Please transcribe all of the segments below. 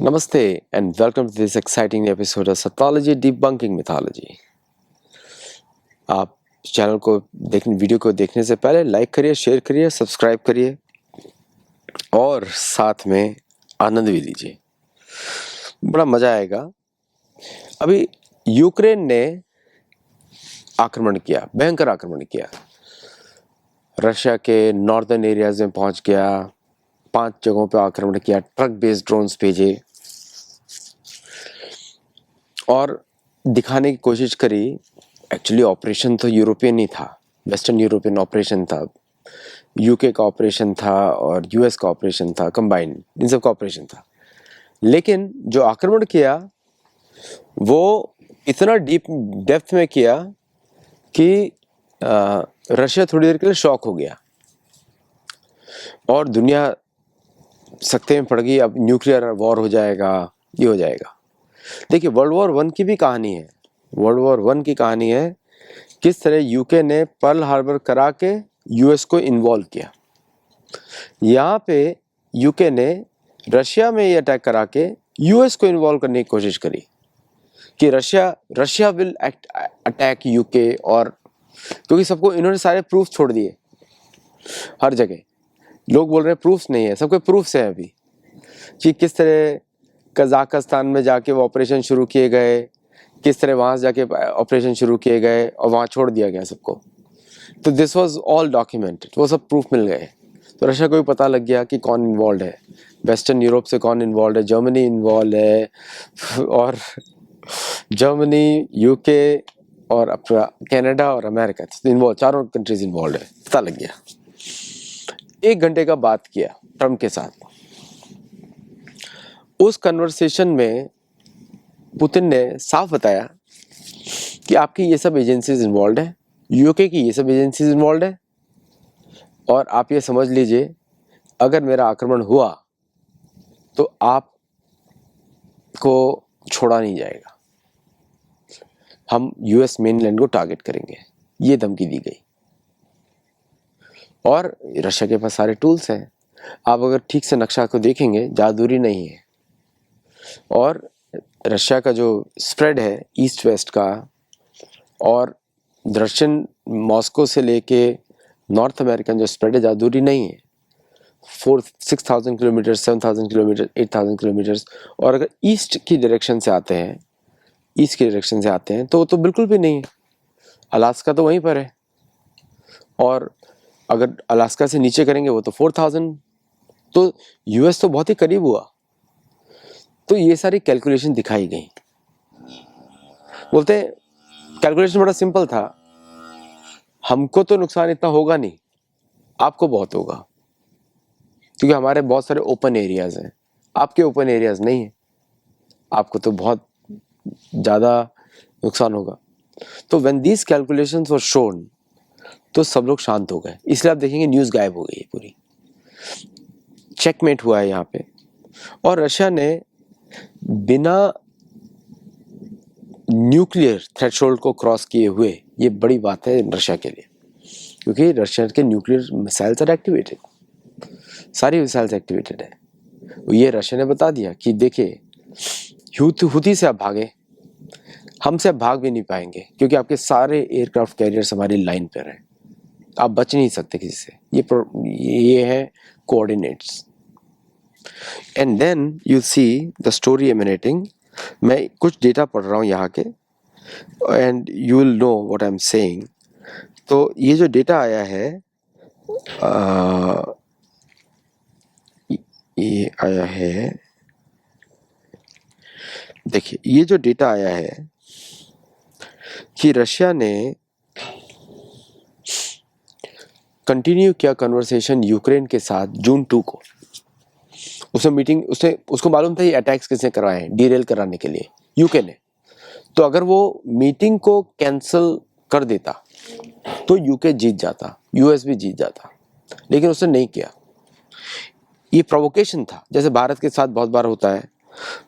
Namaste and welcome to this exciting episode of Satology Debunking Mythology. आप channel को video को देखने से पहले लाइक करिए, शेयर करिए, सब्सक्राइब करिए और साथ में आनंद भी लीजिए, बड़ा मजा आएगा। अभी यूक्रेन ने आक्रमण किया, भयंकर आक्रमण किया, रशिया के नॉर्दर्न एरियाज में पहुंच गया, 5 जगहों पर आक्रमण किया, ट्रक बेस्ड ड्रोन्स भेजे और दिखाने की कोशिश करी। एक्चुअली ऑपरेशन तो यूरोपियन ही था, वेस्टर्न यूरोपियन ऑपरेशन था, यूके का ऑपरेशन था और यूएस का ऑपरेशन था, कंबाइंड इन सब का ऑपरेशन था। लेकिन जो आक्रमण किया वो इतना डीप डेप्थ में किया कि रशिया थोड़ी देर के लिए शॉक हो गया और दुनिया सकते में पड़ गई। अब न्यूक्लियर वॉर हो जाएगा, ये हो जाएगा। देखिए, वर्ल्ड वॉर 1 की भी कहानी है। वर्ल्ड वॉर 1 की कहानी है किस तरह यूके ने पर्ल हार्बर करा के यूएस को इन्वॉल्व किया। यहाँ पे यूके ने रशिया में ये अटैक करा के यूएस को इन्वॉल्व करने की कोशिश करी कि रशिया विल अटैक यूके, और क्योंकि सबको इन्होंने सारे प्रूफ छोड़ दिए। हर जगह लोग बोल रहे हैं प्रूफ्स नहीं है, सबके प्रूफ्स हैं अभी कि किस तरह कजाकिस्तान में जाके वो ऑपरेशन शुरू किए गए, किस तरह वहाँ से जाके ऑपरेशन शुरू किए गए और वहाँ छोड़ दिया गया सबको। तो दिस वाज ऑल डॉक्यूमेंटेड, वो सब प्रूफ मिल गए। तो रशिया को भी पता लग गया कि कौन इन्वॉल्व है, वेस्टर्न यूरोप से कौन इन्वॉल्व है, जर्मनी इन्वॉल्व है, और जर्मनी, यूके और अपना कनाडा और अमेरिका इन्वॉल्व, चारों कंट्रीज इन्वॉल्व है, पता लग गया। 1 घंटे का बात किया ट्रम्प के साथ। उस कन्वर्सेशन में पुतिन ने साफ बताया कि आपकी ये सब एजेंसीज इन्वॉल्व है, यूके की ये सब एजेंसीज इन्वॉल्व है, और आप ये समझ लीजिए अगर मेरा आक्रमण हुआ तो आप को छोड़ा नहीं जाएगा, हम यूएस मेनलैंड को टारगेट करेंगे, ये धमकी दी गई। और रशिया के पास सारे टूल्स हैं, आप अगर ठीक से नक्शा को देखेंगे जादूरी नहीं है। और रशिया का जो स्प्रेड है ईस्ट वेस्ट का, और रशियन मॉस्को से लेके नॉर्थ अमेरिकन जो स्प्रेड है जादूरी नहीं है। 6,000 किलोमीटर, 7,000 किलोमीटर, 8,000 किलोमीटर्स। और अगर ईस्ट की डायरेक्शन से आते हैं तो बिल्कुल भी नहीं है। अलास्का तो वहीं पर है, और अगर अलास्का से नीचे करेंगे वो तो 4,000। तो यूएस तो बहुत ही करीब हुआ। तो ये सारी कैलकुलेशन दिखाई गई। बोलते हैं कैलकुलेशन बड़ा सिंपल था, हमको तो नुकसान इतना होगा नहीं, आपको बहुत होगा, क्योंकि हमारे बहुत सारे ओपन एरियाज हैं, आपके ओपन एरियाज नहीं है, आपको तो बहुत ज़्यादा नुकसान होगा। तो when these calculations were shown तो सब लोग शांत हो गए। इसलिए आप देखेंगे न्यूज़ गायब हो गई है पूरी। चेकमेट हुआ है यहाँ पे, और रशिया ने बिना न्यूक्लियर थ्रेशोल्ड को क्रॉस किए हुए, ये बड़ी बात है रशिया के लिए, क्योंकि रशिया के न्यूक्लियर मिसाइल्स आर एक्टिवेटेड, सारी मिसाइल्स एक्टिवेटेड है। ये रशिया ने बता दिया कि देखिए हुती से आप भागे, हमसे आप भाग भी नहीं पाएंगे, क्योंकि आपके सारे एयरक्राफ्ट कैरियर्स हमारी लाइन पर हैं, आप बच नहीं सकते किसी से। ये है coordinates. And then you see the story emanating. मैं कुछ डेटा पढ़ रहा हूँ यहाँ के, and you will know what I am saying. तो ये जो डेटा आया है, ये आया है, देखिए ये जो डेटा आया है कि रशिया ने कंटिन्यू किया कन्वर्सेशन यूक्रेन के साथ जून 2 को। उसको मालूम था ये अटैक्स किसने करवाए हैं, डीरेल कराने के लिए यूके ने। तो अगर वो मीटिंग को कैंसिल कर देता तो यूके जीत जाता, यूएस भी जीत जाता, लेकिन उसने नहीं किया। ये प्रोवोकेशन था, जैसे भारत के साथ बहुत बार होता है,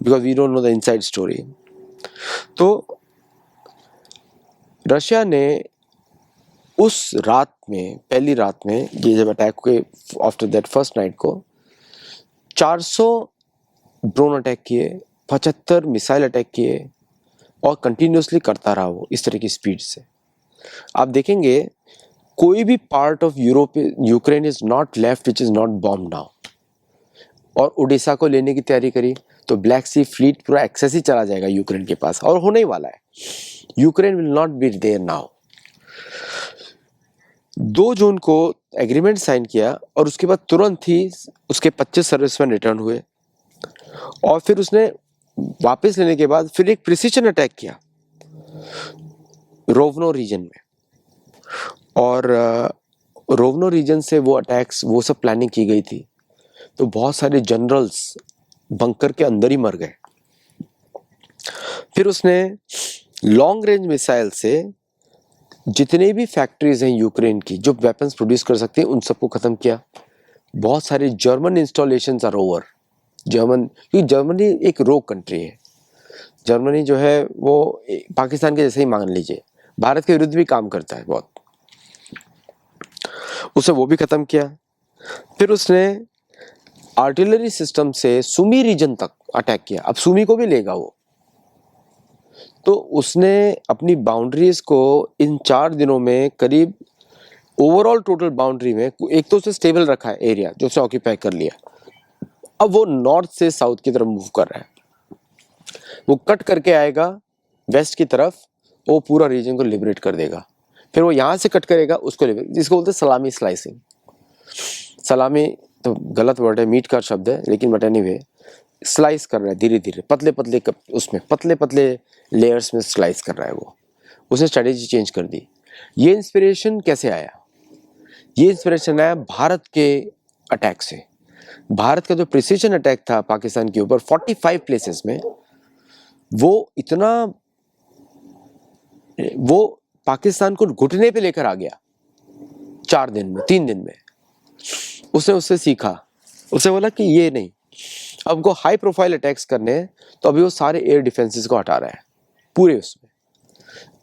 because we don't know the inside story. तो रशिया ने उस रात में, पहली रात में, ये जब अटैक हुए आफ्टर दैट फर्स्ट नाइट को, 400 ड्रोन अटैक किए, 75 मिसाइल अटैक किए और कंटिन्यूसली करता रहा वो इस तरह की स्पीड से। आप देखेंगे कोई भी part of Europe, Ukraine is not left which is not bomb now. और उड़ीसा को लेने की तैयारी करी तो ब्लैक सी फ्लीट पूरा एक्सेस ही चला जाएगा यूक्रेन के पास, और होने ही वाला है। Ukraine will not be there now. 2 जून को एग्रीमेंट साइन किया और उसके बाद तुरंत ही उसके 25 सर्विसमैन रिटर्न हुए, और फिर उसने वापस लेने के बाद फिर एक प्रिसीजन अटैक किया रोवनो रीजन में। और रोवनो रीजन से वो अटैक्स, वो सब प्लानिंग की गई थी, तो बहुत सारे जनरल्स बंकर के अंदर ही मर गए। फिर उसने लॉन्ग रेंज मिसाइल से जितने भी फैक्ट्रीज हैं यूक्रेन की जो वेपन्स प्रोड्यूस कर सकती हैं उन सबको खत्म किया। बहुत सारे जर्मन इंस्टॉलेशंस आर ओवर। क्योंकि जर्मनी एक रोग कंट्री है। जर्मनी जो है वो पाकिस्तान के जैसे ही मान लीजिए, भारत के विरुद्ध भी काम करता है बहुत। उसने वो भी खत्म किया। फिर उसने आर्टिलरी सिस्टम से सुमी रीजन तक अटैक किया। अब सुमी को भी लेगा वो। तो उसने अपनी बाउंड्रीज को इन 4 दिनों में करीब ओवरऑल टोटल बाउंड्री में एक तो उसे स्टेबल रखा है एरिया जो उसे ऑक्यूपाई कर लिया। अब वो नॉर्थ से साउथ की तरफ मूव कर रहा है। वो कट करके आएगा वेस्ट की तरफ, वो पूरा रीजन को लिबरेट कर देगा। फिर वो यहाँ से कट करेगा उसको लिबरेट, जिसको बोलते हैं सलामी स्लाइसिंग। सलामी तो गलत वर्ड है, मीट का शब्द है, लेकिन बट एनीवे स्लाइस कर रहा है धीरे धीरे, पतले पतले उसमें पतले पतले लेयर्स में स्लाइस कर रहा है वो। उसने स्ट्रेटेजी चेंज कर दी। ये इंस्पिरेशन कैसे आया? ये इंस्पिरेशन आया भारत के अटैक से। भारत का जो प्रिसीजन अटैक था पाकिस्तान के ऊपर 45 प्लेसेस में, वो इतना, वो पाकिस्तान को घुटने पे लेकर आ गया 4 दिन में, 3 दिन में। उसने उससे सीखा, उसने बोला कि ये नहीं, अब हमको हाई प्रोफाइल अटैक्स करने हैं, तो अभी वो सारे एयर डिफेंसेस को हटा रहा है पूरे उसमें।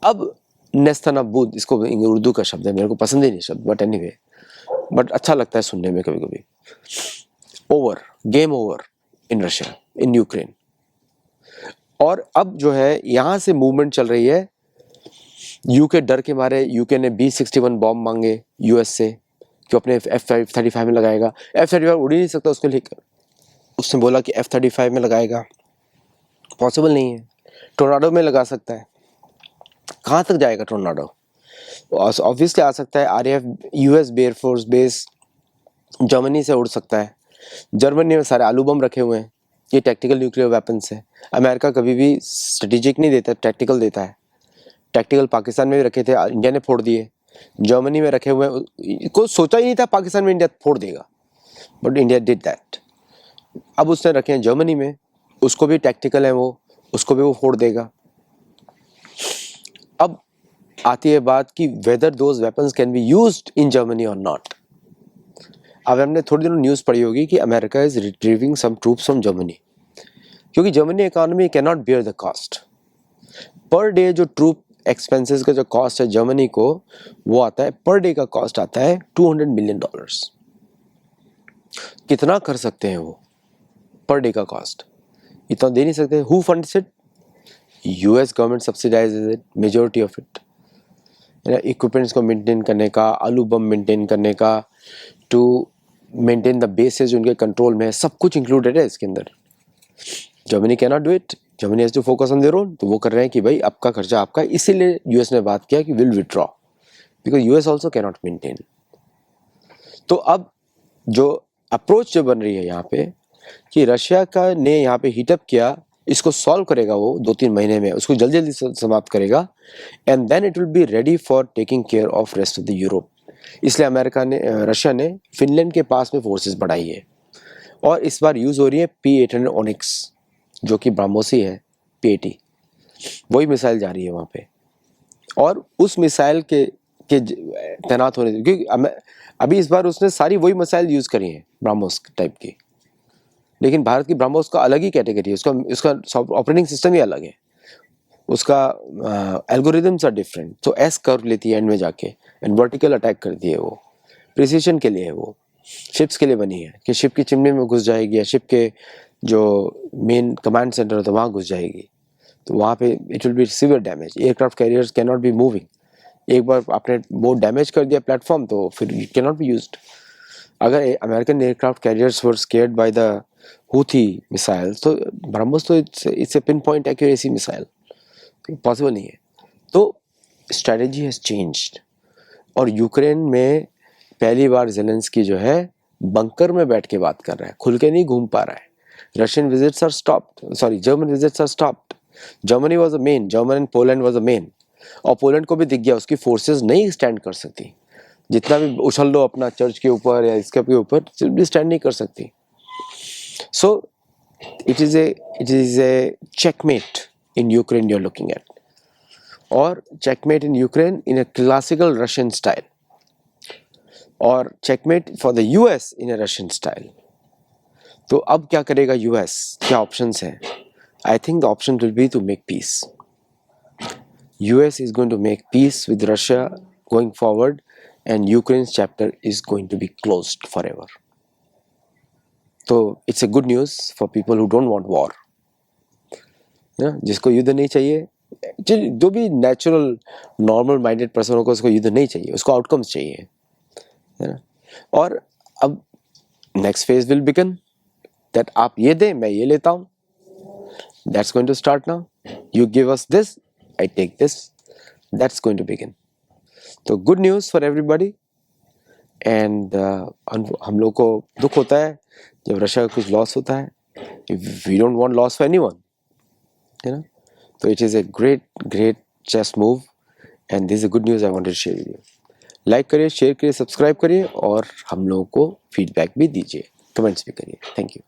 अब नेस्तनाबूद, इसको उर्दू का शब्द है, मेरे को पसंद ही नहीं शब्द, बट एनीवे, बट अच्छा लगता है सुनने में कभी कभी। Over, game over in Russia, in Ukraine. और अब जो है यहाँ से मूवमेंट चल रही है। यूके डर के मारे, यूके ने B-61 बॉम्ब मांगे यूएस से कि अपने F-35 में लगाएगा। F-35 उड़ ही नहीं सकता उसको लेकर। उसने बोला कि F-35 में लगाएगा, पॉसिबल नहीं है। टोर्नाडो में लगा सकता है, कहाँ तक जाएगा टोर्नाडो? ऑब्वियसली आ सकता है RAF US air force base Germany से उड़ सकता है। जर्मनी में सारे आलू बम रखे हुए हैं, ये टैक्टिकल न्यूक्लियर वेपन्स है। अमेरिका कभी भी स्ट्रेटेजिक नहीं देता, टैक्टिकल देता है। टैक्टिकल पाकिस्तान में भी रखे थे, इंडिया ने फोड़ दिए। जर्मनी में रखे हुए, कोई सोचा ही नहीं था पाकिस्तान में इंडिया फोड़ देगा, बट इंडिया डिड दैट। अब उसने रखे हैं जर्मनी में, उसको भी टैक्टिकल है वो, उसको भी वो फोड़ देगा। अब आती है बात कि whether those weapons can be used in Germany और नॉट। अब हमने थोड़ी दिनों न्यूज़ पढ़ी होगी कि America is retrieving some troops from Germany, क्योंकि Germany economy can not bear the cost. पर डे जो ट्रूप एक्सपेंसेस का जो कॉस्ट है जर्मनी को, वो आता है, पर डे का कॉस्ट आता है $200 मिलियन। कितना कर सकते हैं वो पर डे का कॉस्ट? इतना दे नहीं सकते। Who funds it? US government subsidizes it, majority of it. Equipments को मेंटेन करने का, आलू बम मेंटेन करने का, टू मेंटेन द बेसेस उनके कंट्रोल में है, सब कुछ इंक्लूडेड है इसके अंदर। Germany can not do it, Germany has to focus on their own. तो वो कर रहे हैं कि भाई आपका खर्चा आपका, इसीलिए यूएस ने बात किया कि will withdraw, because US also can not maintain. तो अब जो अप्रोच जो बन रही है यहाँ पे कि रशिया का ने यहाँ पे हीटअप किया, इसको सॉल्व करेगा वो 2-3 महीने में, उसको जल्दी जल्दी समाप्त करेगा, and then it will be ready for taking care of rest of the Europe. इसलिए रशिया ने फिनलैंड के पास में फोर्सेस बढ़ाई है, और इस बार यूज हो रही है P-800 ओनिक्स, जो कि ब्राह्मोसी है, P-80, वही मिसाइल जा रही है वहाँ पे। और उस मिसाइल के तैनात होने, क्योंकि अभी इस बार उसने सारी वही मिसाइल यूज करी हैं ब्राह्मोस टाइप की, लेकिन भारत की ब्राह्मोस का अलग ही कैटेगरी है, उसका ऑपरेटिंग सिस्टम ही अलग है, उसका एल्गोरिदम्स आर डिफरेंट। तो एस कर्व लेती है एंड में जाके, एंड वर्टिकल अटैक करती है वो, प्रिसीशन के लिए है वो, शिप्स के लिए बनी है कि शिप की चिमनी में घुस जाएगी या शिप के जो मेन कमांड सेंटर होता है वहाँ घुस जाएगी, तो वहाँ पे it will B severe damage. Aircraft carriers can not be moving. एक बार आपने बहुत डैमेज कर दिया प्लेटफॉर्म तो फिर it can not be used. अगर American aircraft carriers were scared by the Houthi missile, तो ब्रह्मोस तो it's a pin point accuracy missile, possible नहीं है. तो स्ट्रेटेजी हैज चेंज्ड. और यूक्रेन में पहली बार ज़ेलेंस्की जो है बंकर में बैठ के बात कर रहा है, खुल के नहीं घूम पा रहा है. Russian visits are stopped, sorry German visits are stopped. Germany was a man, German and Poland was a man. और पोलैंड को भी दिख गया उसकी फोर्सेस नहीं स्टैंड कर सकती. जितना भी उछल लो अपना चर्च के ऊपर या इसके ऊपर, भी स्टैंड नहीं कर सकती. So it is a checkmate in Ukraine you are looking at, और checkmate in Ukraine in a classical Russian style, और checkmate for the US in a Russian style. तो अब क्या करेगा US, क्या options हैं? I think the option will be to make peace. US is going to make peace with Russia going forward, and Ukraine's chapter is going to be closed forever. तो it's a good news for people who don't want war. जिसको युद्ध नहीं चाहिए, जो भी natural normal minded person होगा उसको युद्ध नहीं चाहिए, उसको आउटकम्स चाहिए, है ना. और अब next phase will begin that आप ये दें मैं ये लेता हूँ. That's going to start now. You give us this, I take this. That's going to begin. तो good news for everybody. And हम लोग को दुख होता है जब रशिया का कुछ लॉस होता है. We don't want loss for anyone, है ना. So it is a great chess move, and this is a good news I wanted to share with you. Like करिए, शेयर करिए, सब्सक्राइब करिए, और हम लोगों को फीडबैक भी दीजिए, कमेंट्स भी करिए. Thank you.